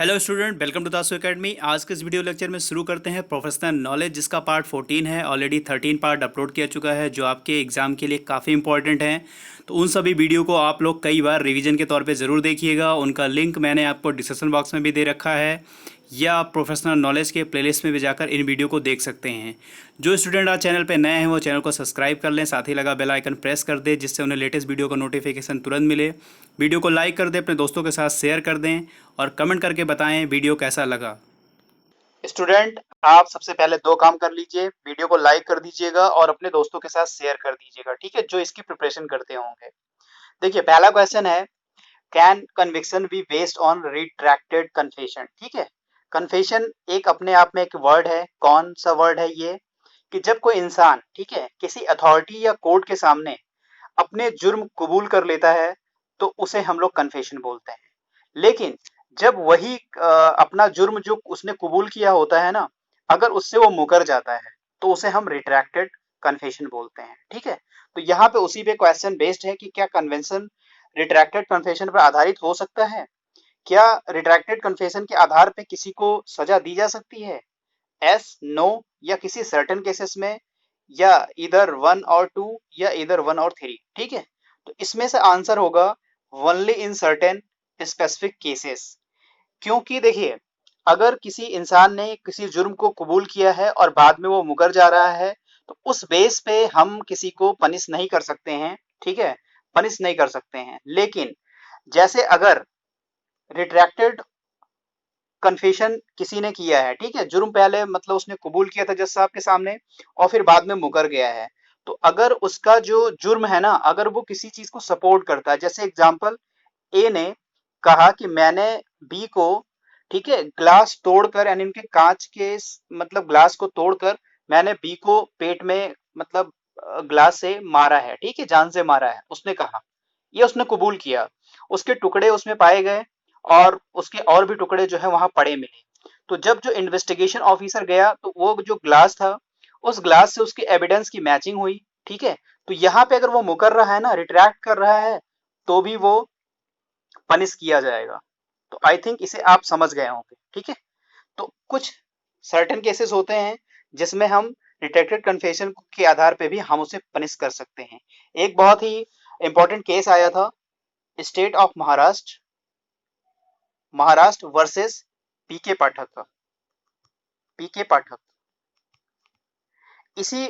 Hello student, welcome to Dasu academy. आज के इस वीडियो लेक्चर में शुरू करते हैं प्रोफेशनल नॉलेज, जिसका पार्ट 14 है। ऑलरेडी 13 पार्ट अपलोड किया चुका है, जो आपके एग्ज़ाम के लिए काफ़ी इंपॉर्टेंट हैं। तो उन सभी वीडियो को आप लोग कई बार रिवीजन के तौर पे ज़रूर देखिएगा। उनका लिंक मैंने आपको डिस्क्रिप्शन बॉक्स में भी दे रखा है, या आप प्रोफेशनल नॉलेज के प्लेलिस्ट में भी जाकर इन वीडियो को देख सकते हैं। जो स्टूडेंट आज चैनल पे नए हैं वो चैनल को सब्सक्राइब कर लें, साथ ही लगा बेल आइकन प्रेस कर दें, जिससे उन्हें लेटेस्ट वीडियो का नोटिफिकेशन तुरंत मिले। वीडियो को लाइक कर दें, अपने दोस्तों के साथ शेयर कर दें और कमेंट करके बताएं वीडियो कैसा लगा। स्टूडेंट, आप सबसे पहले दो काम कर लीजिए। वीडियो को लाइक कर दीजिएगा और अपने दोस्तों के साथ शेयर कर दीजिएगा, ठीक है, जो इसकी प्रिपरेशन करते होंगे। देखिए, पहला क्वेश्चन है, can conviction be based on retracted confession. ठीक है, कन्फेशन एक अपने आप में एक वर्ड है। कौन सा वर्ड है ये? कि जब कोई इंसान, ठीक है, किसी अथॉरिटी या कोर्ट के सामने अपने जुर्म कबूल कर लेता है तो उसे हम लोग कन्फेशन बोलते हैं। लेकिन जब वही अपना जुर्म जो उसने कबूल किया होता है ना, अगर उससे वो मुकर जाता है तो उसे हम रिट्रैक्टेड कन्फेशन बोलते हैं। ठीक है, तो यहाँ पे उसी पे क्वेश्चन बेस्ड है कि क्या कन्वेंशन रिट्रैक्टेड कन्फेशन पर आधारित हो सकता है? क्या रिट्रैक्टेड कन्फेशन के आधार पे किसी को सजा दी जा सकती है? एस, नो, या किसी सर्टेन केसेस में, या इधर वन और टू, या इधर वन और थ्री। ठीक है, तो इसमें से आंसर होगा only in certain specific cases. क्योंकि देखिए, अगर किसी इंसान ने किसी जुर्म को कबूल किया है और बाद में वो मुकर जा रहा है, तो उस बेस पे हम किसी को पनिश नहीं कर सकते हैं। ठीक है, पनिश नहीं कर सकते हैं। लेकिन जैसे अगर रिट्रैक्टेड कन्फेशन किसी ने किया है, ठीक है, जुर्म पहले मतलब उसने कबूल किया था जज साहब के सामने और फिर बाद में मुकर गया है, तो अगर उसका जो जुर्म है ना, अगर वो किसी चीज को सपोर्ट करता है, जैसे एग्जांपल, ए ने कहा कि मैंने बी को, ठीक है, ग्लास तोड़कर, यानी उनके कांच के मतलब ग्लास को तोड़कर मैंने बी को पेट में मतलब ग्लास से मारा है, ठीक है, जान से मारा है, उसने कहा। ये उसने कबूल किया। उसके टुकड़े उसमें पाए गए और उसके और भी टुकड़े जो है वहां पड़े मिले। तो जब जो इन्वेस्टिगेशन ऑफिसर गया तो वो जो ग्लास था, उस ग्लास से उसकी एविडेंस की मैचिंग हुई। ठीक है, तो यहाँ पे अगर वो मुकर रहा है ना, रिट्रैक्ट कर रहा है, तो भी वो पनिश किया जाएगा। तो आई थिंक इसे आप समझ गए होंगे। ठीक है, तो कुछ सर्टेन केसेस होते हैं जिसमें हम रिट्रैक्टेड कन्फेशन के आधार पे भी हम उसे पनिश कर सकते हैं। एक बहुत ही इंपॉर्टेंट केस आया था, state of Maharashtra, Maharashtra versus P K Pathak का। पीके पाठक, इसी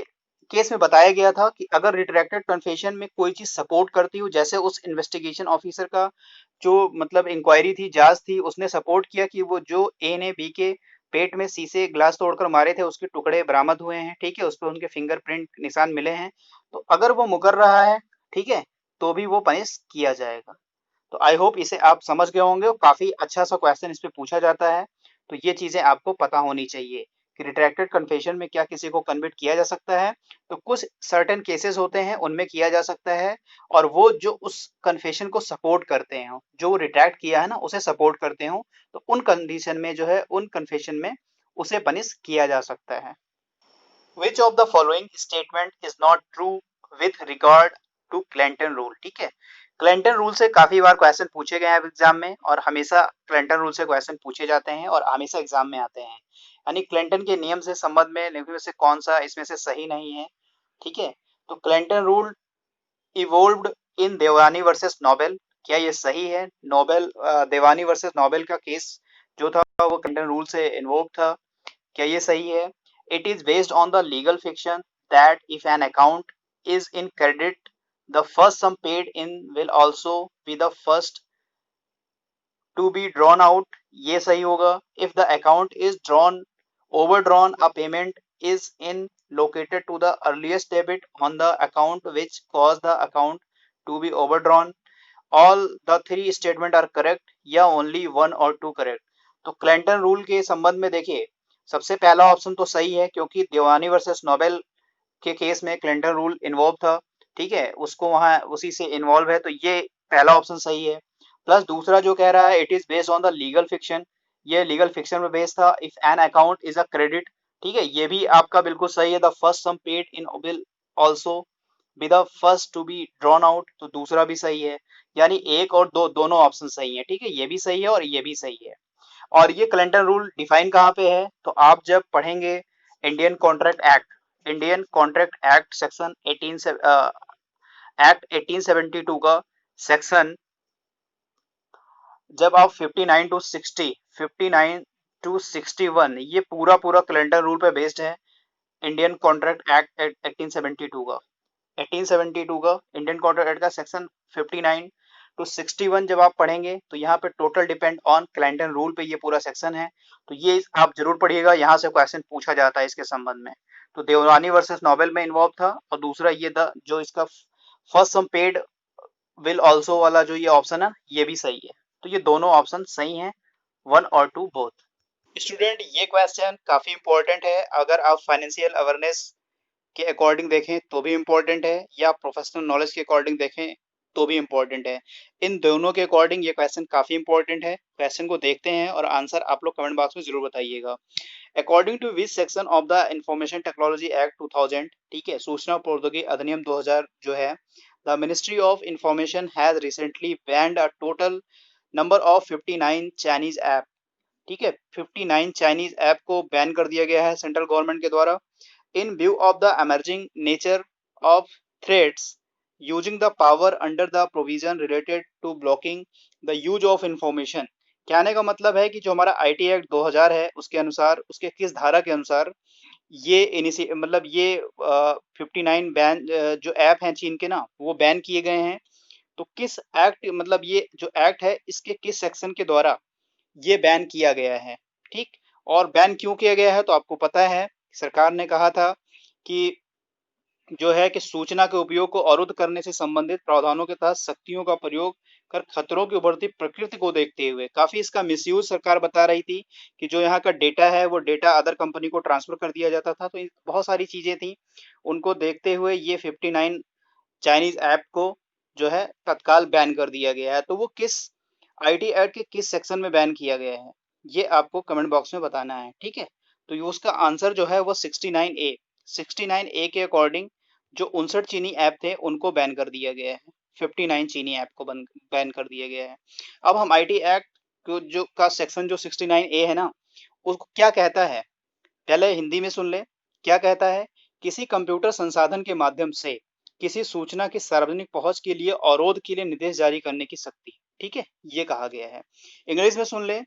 केस में बताया गया था कि अगर रिट्रैक्टेड कन्फेशन में कोई चीज सपोर्ट करती हो, जैसे उस इन्वेस्टिगेशन ऑफिसर का जो मतलब इंक्वायरी थी, जांच थी, उसने सपोर्ट किया कि वो जो ए ने बी के पेट में शीशे ग्लास तोड़कर मारे थे उसके टुकड़े बरामद हुए हैं, ठीक है, उस पर उनके फिंगरप्रिंट निशान मिले हैं, तो अगर वो मुकर रहा है, ठीक है, तो भी वो पनिश किया जाएगा। तो आई होप इसे आप समझ गए होंगे, और काफी अच्छा सा क्वेश्चन इस पे पूछा जाता है। तो ये चीजें आपको पता होनी चाहिए कि रिट्रैक्टेड कन्फेशन में क्या किसी को कन्विक्ट किया जा सकता है। तो कुछ सर्टेन केसेस होते हैं उनमें किया जा सकता है, और वो जो उस कन्फेशन को सपोर्ट करते हैं, जो वो रिट्रैक्ट किया है ना उसे सपोर्ट करते हो, तो उन कंडीशन में जो है, उन कन्फेशन में उसे पनिश किया जा सकता है। Which of the following statement is not true with regard to Clayton rule. ठीक है, क्लेंटन रूल से काफी बार क्वेश्चन पूछे गए हैं एग्जाम में, और हमेशा क्लेंटन रूल से क्वेश्चन पूछे जाते हैं और हमेशा एग्जाम में आते हैं। यानी क्लेंटन के नियम से संबंध में निम्न में से कौन सा इसमें से सही नहीं है? ठीक है, तो क्लेंटन रूल इवोल्व्ड इन देवानी वर्सेस नोबेल, क्या ये सही है? नोबेल देवानी वर्सेस नोबेल का केस जो था वो क्लेंटन रूल से इन्वोक था, क्या ये सही है? It is based on the legal fiction that if an account is in credit, the first sum paid in will also be the first to be drawn out, ये सही होगा। If the account is drawn overdrawn, a payment is in located to the earliest debit on the account which caused the account to be overdrawn. All the three statement are correct, या only one or two correct? तो क्लेंटन rule के संबंध में देखिए, सबसे पहला option तो सही है, क्योंकि देवानी वर्सेस नोबेल के केस में क्लिंटन रूल इन्वॉल्व था, ठीक है, उसको वहां उसी से इन्वॉल्व है, तो ये पहला ऑप्शन सही है। प्लस दूसरा जो कह रहा है it is based on the legal fiction, ये लीगल फिक्शन में बेस्ड था। If an account is a credit, ठीक है, ये भी आपका बिल्कुल सही है। The first sum paid in will also be the first to be drawn out, तो दूसरा भी सही है। यानी एक और दो दोनों ऑप्शन सही है, ठीक है, ये भी सही है और ये भी सही है। और ये कैलेंडर रूल डिफाइन कहाँ पे है, तो आप जब पढ़ेंगे इंडियन कॉन्ट्रैक्ट एक्ट सेक्शन 1872 का सेक्शन, जब आप 59 टू 61 ये पूरा पूरा कैलेंडर रूल पे बेस्ड है। इंडियन कॉन्ट्रैक्ट एक्ट 1872 का 1872 का इंडियन कॉन्ट्रैक्ट एक्ट का सेक्शन 59 टू 61 जब आप पढ़ेंगे तो यहाँ पे total depend on calendar rule पे ये पूरा सेक्शन है। तो ये आप जरूर पढ़िएगा, यहाँ से क्वेश्चन पूछा जाता है इसके संबंध में। तो देवरानी वर्सेस नोबेल में इन्वॉल्व था, और दूसरा ये द जो इसका first sum paid will also वाला जो ये ऑप्शन है ये भी सही है। तो ये दोनों ऑप्शन सही हैं, 1 और 2 बोथ। स्टूडेंट ये क्वेश्चन काफी इंपॉर्टेंट है, अगर आप फाइनेंशियल अवेयरनेस के अकॉर्डिंग देखें तो भी इम्पोर्टेंट है, या प्रोफेशनल नॉलेज के अकॉर्डिंग देखें तो भी इम्पोर्टेंट है। इन दोनों के अकॉर्डिंग ये क्वेश्चन काफी इंपॉर्टेंट है। क्वेश्चन को देखते हैं और आंसर आप लोग कमेंट बॉक्स में जरूर बताइएगा। According to which section of the Information Technology Act 2000, ठीक है, सूचना प्रौद्योगिकी अधिनियम 2000 जो है, the Ministry of Information has recently banned a total number of 59 Chinese app, ठीक है, 59 चाइनीज ऐप को बैन कर दिया गया है सेंट्रल गवर्नमेंट के द्वारा। In view of the emerging nature of threats, using the power under the provision related to blocking the use of information, कहने का मतलब है कि जो हमारा आईटी एक्ट 2000 है उसके अनुसार, उसके किस धारा के अनुसार ये मतलब ये 59 बैन जो ऐप हैं चीन के ना वो बैन किए गए हैं। तो किस एक्ट, मतलब ये जो एक्ट है इसके किस सेक्शन के द्वारा ये बैन किया गया है, ठीक। और बैन क्यों किया गया है, तो आपको पता है सरकार ने कहा था कि जो है कि सूचना के उपयोग को अवरुद्ध करने से संबंधित प्रावधानों के तहत शक्तियों का प्रयोग कर खतरों की उभरती प्रकृति को देखते हुए काफी इसका मिसयूज सरकार बता रही थी कि जो यहाँ का डेटा है वो डेटा अदर कंपनी को ट्रांसफर कर दिया जाता था। तो बहुत सारी चीजें थी, उनको देखते हुए ये 59 चाइनीज ऐप को जो है तत्काल बैन कर दिया गया है। तो वो किस आईटी एक्ट के किस सेक्शन में बैन किया गया है ये आपको कमेंट बॉक्स में बताना है, ठीक है। तो ये उसका आंसर जो है वो 69A के अकॉर्डिंग जो 59 चीनी ऐप थे उनको बैन कर दिया गया है, 59 चीनी ऐप को बैन कर दिया गया है। अब हम आईटी एक्ट को जो का सेक्शन जो 69A है ना उसको क्या कहता है, पहले हिंदी में सुन ले। क्या कहता है, किसी कंप्यूटर संसाधन के माध्यम से किसी सूचना की सार्वजनिक पहुंच के लिए अवरोध के लिए निर्देश जारी करने की शक्ति, ठीक है, ये कहा गया है। इंग्लिश में सुन ले,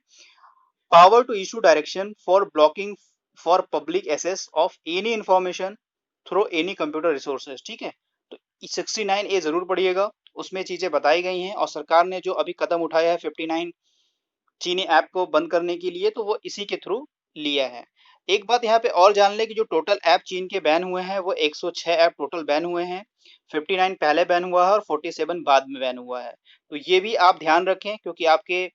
power to issue direction for blocking for public access of any information through any computer resources, ठीक है। तो 69A जरूर पढ़िएगा, उसमें चीजें बताई गई हैं। और सरकार ने जो अभी कदम उठाया है 59 चीनी ऐप को बंद करने के लिए तो वो इसी के थ्रू लिया है। एक बात यहाँ पे और जान ले कि जो टोटल ऐप चीन के बैन हुए हैं वो 106 ऐप टोटल बैन हुए हैं, 59 पहले बैन हुआ है और 47 बाद में बैन हुआ है। तो ये भी आप ध्यान रखें क्योंकि आपके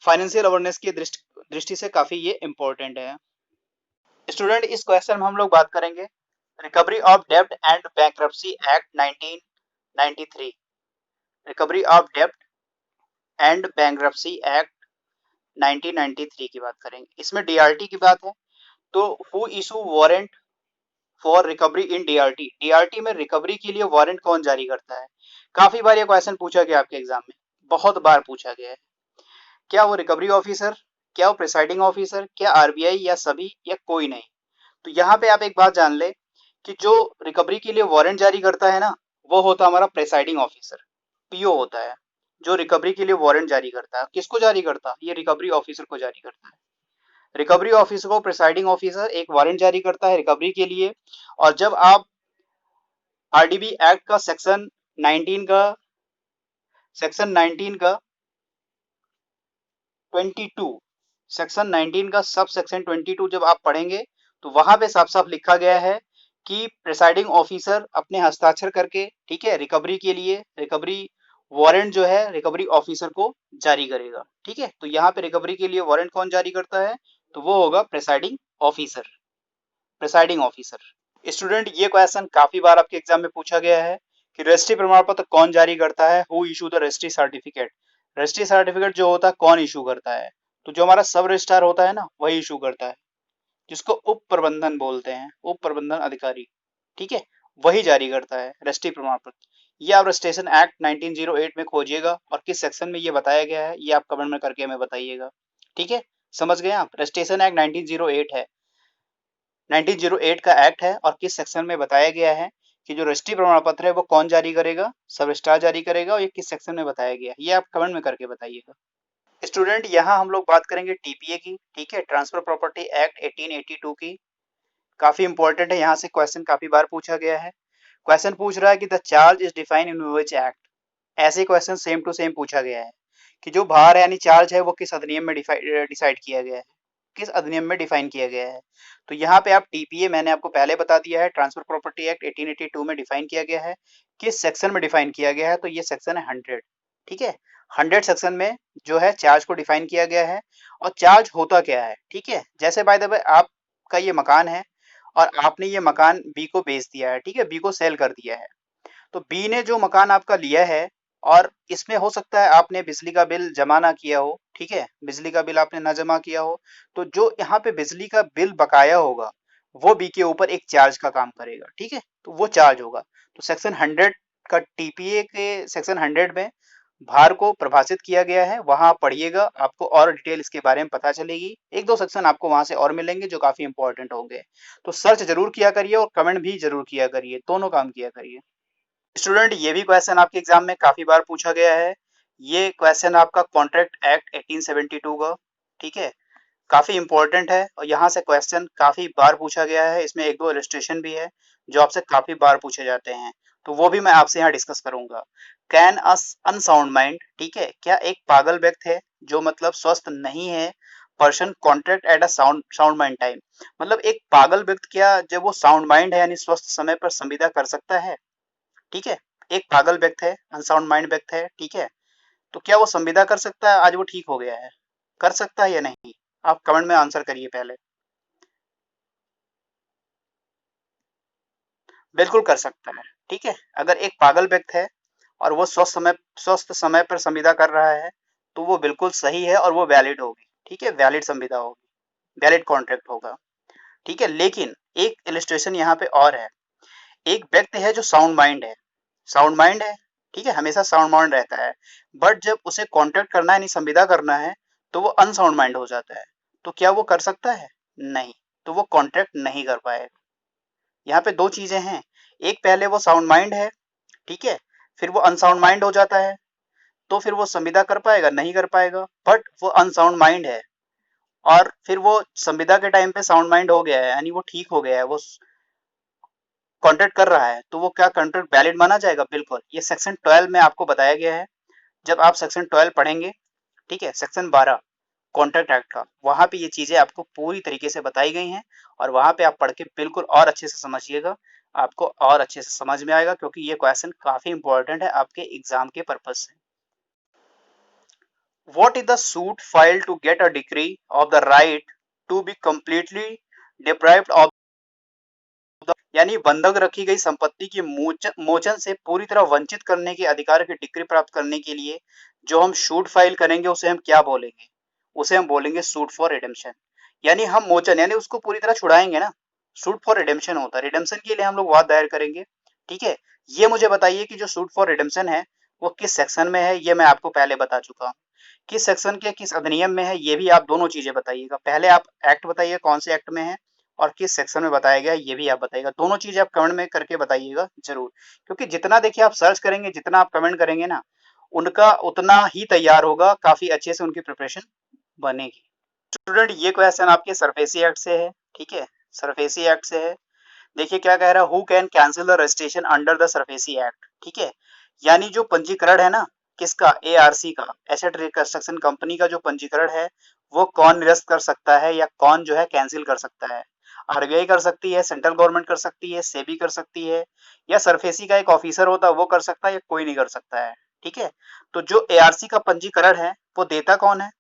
फाइनेंशियल अवेयरनेस की दृष्टि से काफी ये इंपॉर्टेंट है। स्टूडेंट इस क्वेश्चन में हम लोग बात करेंगे रिकवरी ऑफ डेब्ट and bankruptcy act 1993, recovery of डेब्ट एंड बैंक्रप्सी एक्ट 1993 की बात करेंगे। इसमें डीआरटी की बात है, तो who issue warrant for recovery in DRT, DRT में रिकवरी के लिए वारंट कौन जारी करता है। काफी बार ये क्वेश्चन पूछा गया आपके एग्जाम में, बहुत बार पूछा गया है। क्या वो रिकवरी ऑफिसर, क्या वो प्रिसाइडिंग ऑफिसर, क्या आरबीआई, या सभी, या कोई नहीं। तो यहाँ पे आप एक बात जान ले कि जो रिकवरी के लिए वारंट जारी करता है ना वो होता है हमारा प्रिसाइडिंग ऑफिसर, पीओ होता है जो रिकवरी के लिए वारंट जारी करता है। किसको जारी करता है, ये रिकवरी ऑफिसर को जारी करता है। रिकवरी ऑफिसर को प्रिसाइडिंग ऑफिसर एक वारंट जारी करता है रिकवरी के लिए। और जब आप आरडीबी एक्ट का सेक्शन 19 का 22 सेक्शन 19 का सब सेक्शन 22 जब आप पढ़ेंगे तो वहां पे साफ साफ लिखा गया है कि प्रिसाइडिंग ऑफिसर अपने हस्ताक्षर करके, ठीक है, रिकवरी के लिए रिकवरी वारंट जो है रिकवरी ऑफिसर को जारी करेगा, ठीक है। तो यहाँ पे रिकवरी के लिए वारंट कौन जारी करता है, तो वो होगा presiding officer, presiding officer. Student ये क्वेश्चन काफी बार आपके एग्जाम में पूछा गया है कि रजिस्ट्री प्रमाण पत्र कौन जारी करता है, who issue the registry certificate. Registry certificate जो होता है कौन इशू करता है, तो जो हमारा सब रजिस्ट्रार होता है ना वही इशू करता है, जिसको उप प्रबंधन बोलते हैं, उप प्रबंधन अधिकारी, ठीक है, वही जारी करता है रजिस्ट्री प्रमाण पत्र। ये आप रजिस्ट्रेशन एक्ट 1908 में खोजिएगा और किस सेक्शन में ये बताया गया है ये आप कमेंट में करके हमें बताइएगा, ठीक है, समझ गए आप? रजिस्ट्रेशन एक्ट 1908 है, 1908 का एक्ट है और किस सेक्शन में बताया गया है कि जो रजिस्ट्री प्रमाण पत्र है वो कौन जारी करेगा, सब रजिस्ट्रार जारी करेगा, और ये किस सेक्शन में बताया गया है, ये आप कमेंट में करके बताइएगा। स्टूडेंट यहाँ हम लोग बात करेंगे टीपीए की, ठीक है, ट्रांसफर प्रॉपर्टी एक्ट 1882 की। काफी इंपॉर्टेंट है, यहाँ से क्वेश्चन काफी बार पूछा गया है। क्वेश्चन पूछ रहा है कि the charge is defined in which act. ऐसे क्वेश्चन सेम टू सेम पूछा गया है कि जो भार है यानी चार्ज है वो किस अधिनियम में डिसाइड किया गया है, किस अधिनियम में डिफाइन किया गया है। तो यहाँ पे आप टीपीए मैंने आपको पहले बता दिया है, ट्रांसफर प्रॉपर्टी एक्ट 1882 में डिफाइन किया गया है। किस सेक्शन में डिफाइन किया गया है, तो ये सेक्शन है 100, ठीक है। 100 सेक्शन में जो है चार्ज को डिफाइन किया गया है। और चार्ज होता क्या है, ठीक है, जैसे बाय द वे आपका ये मकान है और आपने ये मकान बी को बेच दिया है, ठीक है, बी को सेल कर दिया है। तो बी ने जो मकान आपका लिया है और इसमें हो सकता है आपने बिजली का बिल जमा ना किया हो, ठीक है, बिजली का बिल आपने ना जमा किया हो, तो जो यहाँ पे बिजली का बिल बकाया होगा वो बी के ऊपर एक चार्ज का काम करेगा, ठीक है, तो वो चार्ज होगा। तो सेक्शन 100 का टीपीए के सेक्शन 100 में भार को परिभाषित किया गया है, वहां आप पढ़िएगा, आपको और डिटेल इसके बारे में पता चलेगी। एक दो सेक्शन आपको वहां से और मिलेंगे जो काफी इंपॉर्टेंट होंगे। तो सर्च जरूर किया करिए और कमेंट भी जरूर किया करिए, दोनों काम किया करिए। स्टूडेंट ये भी क्वेश्चन आपके एग्जाम में काफी बार पूछा गया है। ये क्वेश्चन आपका कॉन्ट्रैक्ट एक्ट 1872 का, ठीक है, काफी इंपॉर्टेंट है और यहाँ से क्वेश्चन काफी बार पूछा गया है। इसमें एक दो इलस्ट्रेशन भी है जो आपसे काफी बार पूछे जाते हैं, तो वो भी मैं आपसे यहाँ डिस्कस करूंगा। कैन अनसाउंड माइंड, ठीक है, क्या एक पागल व्यक्ति है जो मतलब स्वस्थ नहीं है, person contract at a sound mind time, मतलब एक पागल व्यक्ति क्या जब वो साउंड माइंड है यानी स्वस्थ समय पर संविदा कर सकता है, ठीक है। एक पागल व्यक्ति है, अनसाउंड माइंड व्यक्ति है, ठीक है, तो क्या वो संविदा कर सकता है, आज वो ठीक हो गया है, कर सकता है या नहीं? आप कमेंट में आंसर करिए पहले। बिल्कुल कर सकता है, ठीक है। अगर एक पागल व्यक्ति है और वो स्वस्थ समय पर संविदा कर रहा है तो वो बिल्कुल सही है और वो वैलिड होगी, ठीक है, वैलिड संविदा होगी, वैलिड कॉन्ट्रैक्ट होगा, ठीक है। लेकिन एक इलिस्ट्रेशन यहाँ पे और है, एक व्यक्ति है जो साउंड माइंड है, साउंड माइंड है, ठीक है, हमेशा साउंड माइंड रहता है, बट जब उसे कॉन्ट्रैक्ट करना है, नहीं संविदा करना है, तो वो अनसाउंड माइंड हो जाता है। तो क्या वो कर सकता है? नहीं, तो वो कॉन्ट्रैक्ट नहीं कर पाएगा। यहाँ पे दो चीजें हैं, एक पहले वो साउंड माइंड है, ठीक है, फिर वो अनसाउंड माइंड हो जाता है, तो फिर वो संविदा कर पाएगा? नहीं कर पाएगा। बट वो अनसाउंड माइंड है और फिर वो संविदा के टाइम पे साउंड माइंड हो गया है यानी वो ठीक हो गया है, वो कॉन्ट्रैक्ट कर रहा है, तो वो क्या कॉन्ट्रैक्ट वैलिड माना जाएगा? बिल्कुल। ये सेक्शन 12 में आपको बताया गया है। जब आप सेक्शन 12 पढ़ेंगे, ठीक है, सेक्शन 12 कॉन्ट्रैक्ट एक्ट का, वहां पे ये चीजें आपको पूरी तरीके से बताई गई हैं और वहां पे आप पढ़ के बिल्कुल और अच्छे से समझिएगा, आपको और अच्छे से समझ में आएगा, क्योंकि ये क्वेश्चन काफी इंपॉर्टेंट है आपके एग्जाम के पर्पज से। What is the suit filed to get a decree of the right to be completely deprived of the, यानी बंधक रखी गई संपत्ति की मोचन से पूरी तरह वंचित करने के अधिकार की डिक्री प्राप्त करने के लिए जो हम सूट फाइल करेंगे उसे हम क्या बोलेंगे? उसे हम बोलेंगे सूट फॉर रिडेम्पशन। यानी हम मोचन यानी उसको पूरी तरह छुड़ाएंगे ना, सूट फॉर रिडेम्पशन होता है, रिडेम्पशन के लिए हम लोग वाद दायर करेंगे, ठीक है। ये मुझे बताइए कि जो सूट फॉर रिडेम्पशन है वो किस सेक्शन में है, ये मैं आपको पहले बता चुका हूँ। किस सेक्शन के किस अधिनियम में है, ये भी आप दोनों चीजें बताइएगा। पहले आप एक्ट बताइए कौन से एक्ट में है और किस सेक्शन में बताया गया है, ये भी आप बताइएगा। दोनों चीजें आप कमेंट में करके बताइएगा जरूर, क्योंकि जितना देखिए आप सर्च करेंगे, जितना आप कमेंट करेंगे ना, उनका उतना ही तैयार होगा, काफी अच्छे से उनकी प्रिपरेशन बनेगी। स्टूडेंट ये क्वेश्चन आपके सरफेसी एक्ट से है, ठीक है, सरफेसी एक्ट से है। देखिए क्या कह रहा है, who can cancel the registration under the SARFAESI act, ठीक है, यानी जो पंजीकरण है ना, किसका? एआरसी का, एसेट रिकंस्ट्रक्शन कंपनी का जो पंजीकरण है वो कौन निरस्त कर सकता है या कौन जो है कैंसिल कर सकता है? आरबीआई कर सकती है, सेंट्रल गवर्नमेंट कर सकती है, सेबी कर सकती है, या सरफेसी का एक ऑफिसर होता है वो कर सकता है, या कोई नहीं कर सकता है, ठीक है। तो जो एआरसी का पंजीकरण है वो देता कौन है?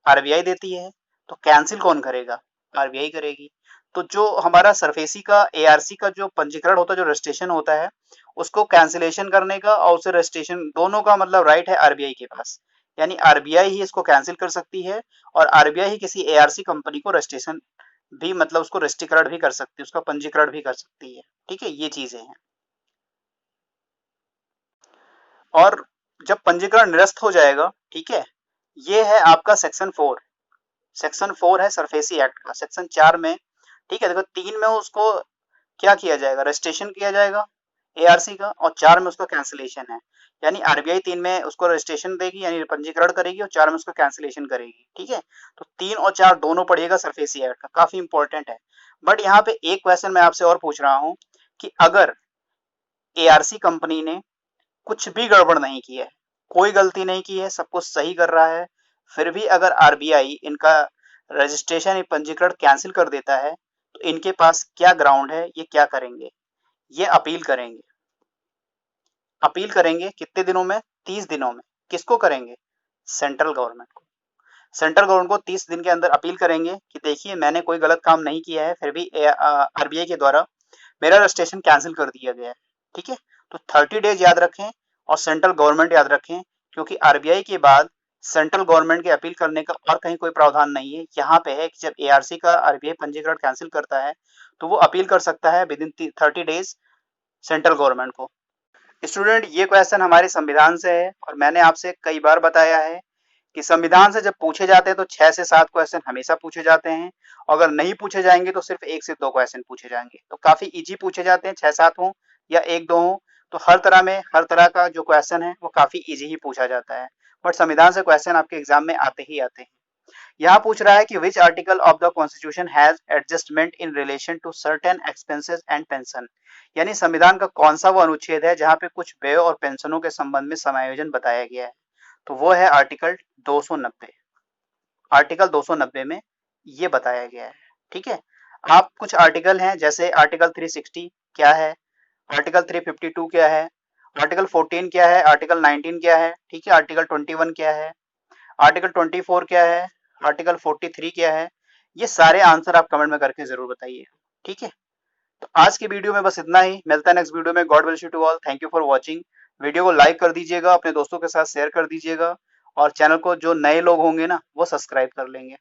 आरबीआई देती है। तो कैंसिल कौन करेगा? आरबीआई करेगी। तो जो हमारा सरफेसी का एआरसी का जो पंजीकरण होता है, जो रजिस्ट्रेशन होता है, उसको कैंसिलेशन करने का और उसे रजिस्ट्रेशन दोनों का मतलब राइट है आरबीआई के पास, यानी आरबीआई ही इसको कैंसिल कर सकती है और आरबीआई ही किसी एआरसी कंपनी को रजिस्ट्रेशन भी मतलब उसको रजिस्ट्रीकरण भी कर सकती है, उसका पंजीकरण भी कर सकती है, ठीक है, ये चीजें हैं। और जब पंजीकरण निरस्त हो जाएगा, ठीक है, ये है आपका सेक्शन 4, सेक्शन 4 है सरफेसी एक्ट का, सेक्शन 4 में, ठीक है, देखो 3 में उसको क्या किया जाएगा, रजिस्ट्रेशन किया जाएगा एआरसी का, और 4 में उसका कैंसिलेशन है। यानी आरबीआई 3 में उसको रजिस्ट्रेशन देगी यानी पंजीकरण करेगी, और 4 में उसका कैंसिलेशन करेगी, ठीक है। तो 3 और 4 दोनों पढ़िएगा सरफेसी एक्ट का, काफी इंपॉर्टेंट है। बट यहाँ पे एक क्वेश्चन मैं आपसे और पूछ रहा हूँ कि अगर एआरसी कंपनी ने कुछ भी गड़बड़ नहीं की है, कोई गलती नहीं की है, सब कुछ सही कर रहा है, फिर भी अगर आरबीआई इनका रजिस्ट्रेशन पंजीकरण कैंसिल कर देता है, तो इनके पास क्या ग्राउंड है, ये क्या करेंगे, ये अपील करेंगे। अपील करेंगे कितने दिनों में, 30 दिनों में। किसको करेंगे, सेंट्रल गवर्नमेंट को। सेंट्रल गवर्नमेंट को 30 दिन के अंदर अपील करेंगे कि देखिए मैंने कोई गलत काम नहीं किया है, फिर भी आरबीआई के द्वारा मेरा रजिस्ट्रेशन कैंसिल कर दिया गया है, ठीक है। तो 30 डेज याद रखें, और सेंट्रल गवर्नमेंट याद रखें, क्योंकि आरबीआई के बाद सेंट्रल गवर्नमेंट के अपील करने का और कहीं कोई प्रावधान नहीं है। यहाँ पे है कि जब एआरसी का आरबीआई पंजीकरण कैंसिल करता है, तो वो अपील कर सकता है with in 30 days central government को। स्टूडेंट, ये क्वेश्चन हमारे संविधान से है, और मैंने आपसे कई बार बताया है कि संविधान से जब पूछे जाते हैं तो 6 से 7 क्वेश्चन हमेशा पूछे जाते हैं, अगर नहीं पूछे जाएंगे तो सिर्फ 1 से 2 क्वेश्चन पूछे जाएंगे। तो काफी इजी पूछे जाते हैं, 6-7 हो या 1-2 हो, तो हर तरह में हर तरह का जो क्वेश्चन है वो काफी इजी ही पूछा जाता है। बट संविधान से क्वेश्चन आपके एग्जाम में आते ही आते हैं। यहाँ पूछ रहा है कि which article of the constitution has adjustment in relation to certain expenses and pension, यानी संविधान का कौन सा वो अनुच्छेद है जहाँ पे कुछ व्यय और पेंशनों के संबंध में समायोजन बताया गया है। तो वो है आर्टिकल 290। आर्टिकल 290 में ये बताया गया है, ठीक है। आप कुछ आर्टिकल हैं, जैसे आर्टिकल 360 क्या है, आर्टिकल 352 क्या है, आर्टिकल 14 क्या है, आर्टिकल 19 क्या है, ठीक है, आर्टिकल 21 क्या है, आर्टिकल 24 क्या है, आर्टिकल 43 क्या है, ये सारे आंसर आप कमेंट में करके जरूर बताइए, ठीक है। तो आज की वीडियो में बस इतना ही, मिलता है नेक्स्ट वीडियो में। God bless you to all, thank you for watching. Video को लाइक कर दीजिएगा, अपने दोस्तों के साथ शेयर कर दीजिएगा, और चैनल को जो नए लोग होंगे ना वो सब्सक्राइब कर लेंगे।